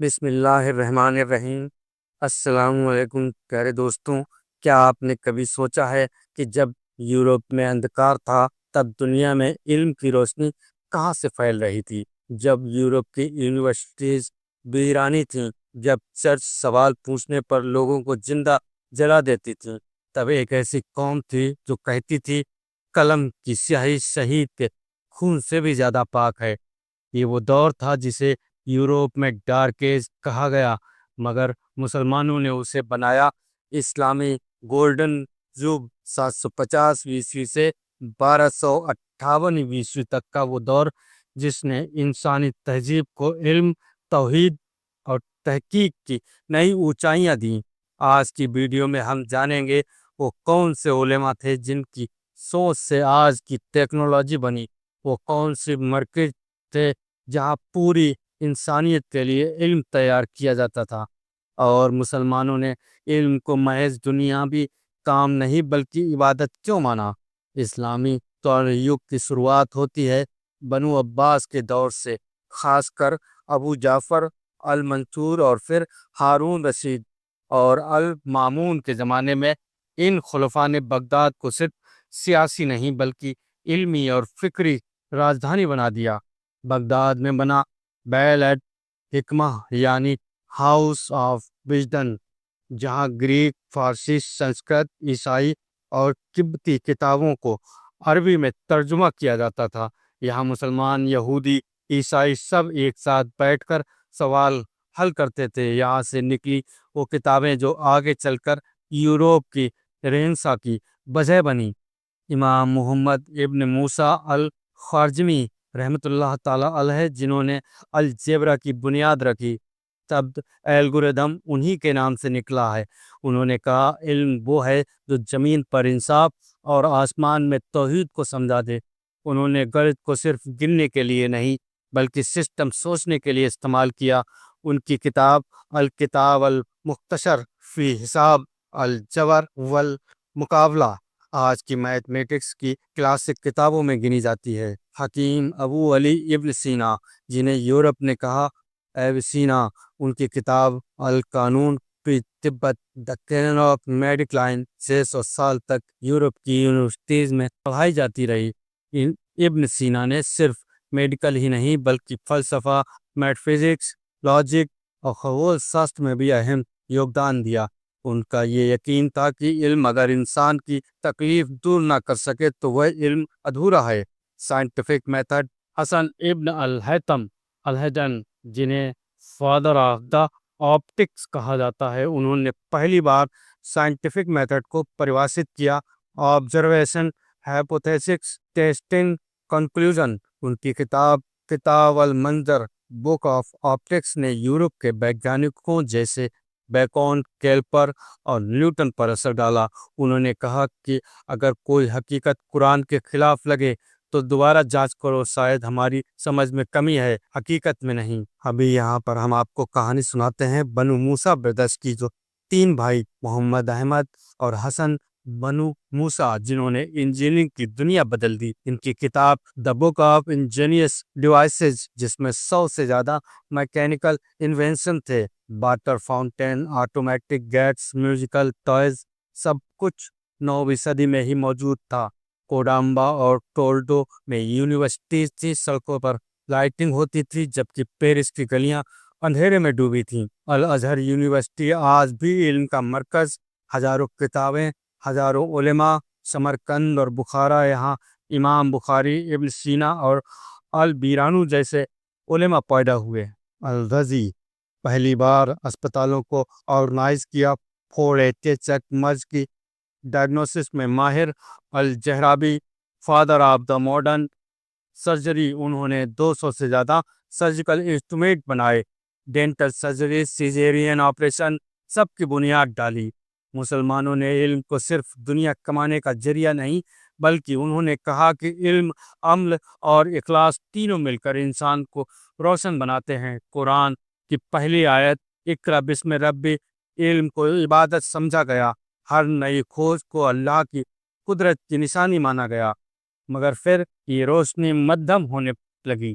بسم اللہ الرحمن الرحیم۔ السلام علیکم پیارے دوستوں، کیا آپ نے کبھی سوچا ہے کہ جب یورپ میں اندھکار تھا تب دنیا میں علم کی روشنی کہاں سے پھیل رہی تھی؟ جب یورپ کی یونیورسٹیز ویرانی تھیں، جب چرچ سوال پوچھنے پر لوگوں کو زندہ جلا دیتی تھیں، تب ایک ایسی قوم تھی جو کہتی تھی قلم کی سیاہی شہید کے خون سے بھی زیادہ پاک ہے۔ یہ وہ دور تھا جسے یورپ میں ڈارک ایج کہا گیا، مگر مسلمانوں نے اسے بنایا اسلامی گولڈن جوب۔ 750 سے 1258 تک کا وہ دور جس نے انسانی تہذیب کو علم، توحید اور تحقیق کی نئی اونچائیاں دیں۔ آج کی ویڈیو میں ہم جانیں گے وہ کون سے علماء تھے جن کی سوچ سے آج کی ٹیکنالوجی بنی، وہ کون سی مرکز تھے جہاں پوری انسانیت کے لیے علم تیار کیا جاتا تھا، اور مسلمانوں نے علم کو محض دنیاوی کام نہیں بلکہ عبادت کیوں مانا۔ اسلامی یگ کی شروعات ہوتی ہے بنو عباس کے دور سے، خاص کر ابو جعفر المنصور اور پھر ہارون رشید اور المامون کے زمانے میں۔ ان خلفاء نے بغداد کو صرف سیاسی نہیں بلکہ علمی اور فکری راجدھانی بنا دیا۔ بغداد میں بنا بیل ایٹ حکمہ یعنی ہاؤس آف وزڈن، جہاں گریک، فارسی، سنسکرت، عیسائی اور قبطی کتابوں کو عربی میں ترجمہ کیا جاتا تھا۔ یہاں مسلمان، یہودی، عیسائی سب ایک ساتھ بیٹھ کر سوال حل کرتے تھے۔ یہاں سے نکلی وہ کتابیں جو آگے چل کر یورپ کی رہنسا کی وجہ بنی۔ امام محمد ابن موسیٰ الخوارزمی رحمۃ اللہ تعالیٰ علیہ، جنہوں نے الجبرا کی بنیاد رکھی، تب الگوریدم انہی کے نام سے نکلا ہے۔ انہوں نے کہا علم وہ ہے جو زمین پر انصاف اور آسمان میں توحید کو سمجھا دے۔ انہوں نے گلت کو صرف گننے کے لیے نہیں بلکہ سسٹم سوچنے کے لیے استعمال کیا۔ ان کی کتاب الکتاب المختصر فی حساب الجبر والمقابلہ آج کی میتھمیٹکس کی کلاسک کتابوں میں گنی جاتی ہے۔ حکیم ابو علی ابن سینا، جنہیں یورپ نے کہا ایویسینا، ان کی کتاب القانون فی طبۃ دی کینن آف میڈیکلائن 600 سال تک یورپ کی یونیورسٹیز میں پڑھائی جاتی رہی۔ ابن سینا نے صرف میڈیکل ہی نہیں بلکہ فلسفہ، میٹ فزکس، لاجک اور خگول شاستر میں بھی اہم یوگدان دیا۔ ان کا یہ یقین تھا کہ علم اگر انسان کی تکلیف دور نہ کر سکے تو وہ علم ادھورا ہے۔ سائنٹیفک میتھڈ، حسن ابن الہیثم الہیدن، جنہیں فادر آف دا آپٹکس کہا جاتا ہے، انہوں نے پہلی بار سائنٹیفک میتھڈ کو پریبھاشت کیا۔ Observation, hypothesis, testing, conclusion. ان کی کتاب کتاب المنظر بک آف آپٹکس نے یورپ کے ویگیانکوں جیسے بیکون، کیلپر اور نیوٹن پر اثر ڈالا۔ انہوں نے کہا کہ اگر کوئی حقیقت قرآن کے خلاف لگے تو دوبارہ جانچ کرو، شاید ہماری سمجھ میں کمی ہے، حقیقت میں نہیں۔ ابھی یہاں پر ہم آپ کو کہانی سناتے ہیں بنو موسیٰ بردرز کی، جو 3 بھائی محمد احمد اور حسن بنو موسیٰ، جنہوں نے انجینئرنگ کی دنیا بدل دی۔ ان کی کتاب the book of engineers devices, جس میں 100 سے زیادہ میکینیکل انوینشن تھے، water fountain, automatic gates, musical toys, سب کچھ 9ویں صدی میں ہی موجود تھا۔ کوڈامبا اور ٹولڈو میں یونیورسٹیز تھی، سڑکوں پر لائٹنگ ہوتی تھی جبکہ پیرس کی گلیاں اندھیرے میں ڈوبی تھیں۔ الازہر یونیورسٹی آج بھی علم کا مرکز، ہزاروں کتابیں، ہزاروں علماء۔ سمرقند اور بخارا، یہاں امام بخاری، ابن سینا اور البیرانو جیسے علماء پیدا ہوئے۔ الغزی، پہلی بار اسپتالوں کو آرگنائز کیا۔ 480 چیک مرض کی ڈائگنوسس میں ماہر۔ الجہرابی، father of the modern surgery, انہوں نے 200 سے زیادہ سرجیکل انسٹرومنٹ بنائے۔ ڈینٹل سرجری، سیزیرین آپریشن، سب کی بنیاد ڈالی۔ مسلمانوں نے علم کو صرف دنیا کمانے کا ذریعہ نہیں بلکہ انہوں نے کہا کہ علم، عمل اور اخلاص تینوں مل کر انسان کو روشن بناتے ہیں۔ قرآن کی پہلی آیت اقرأ بسم ربک، علم کو عبادت سمجھا گیا۔ ہر نئی کھوج کو اللہ کی قدرت کی نشانی مانا گیا، مگر پھر یہ روشنی مدھم ہونے لگی۔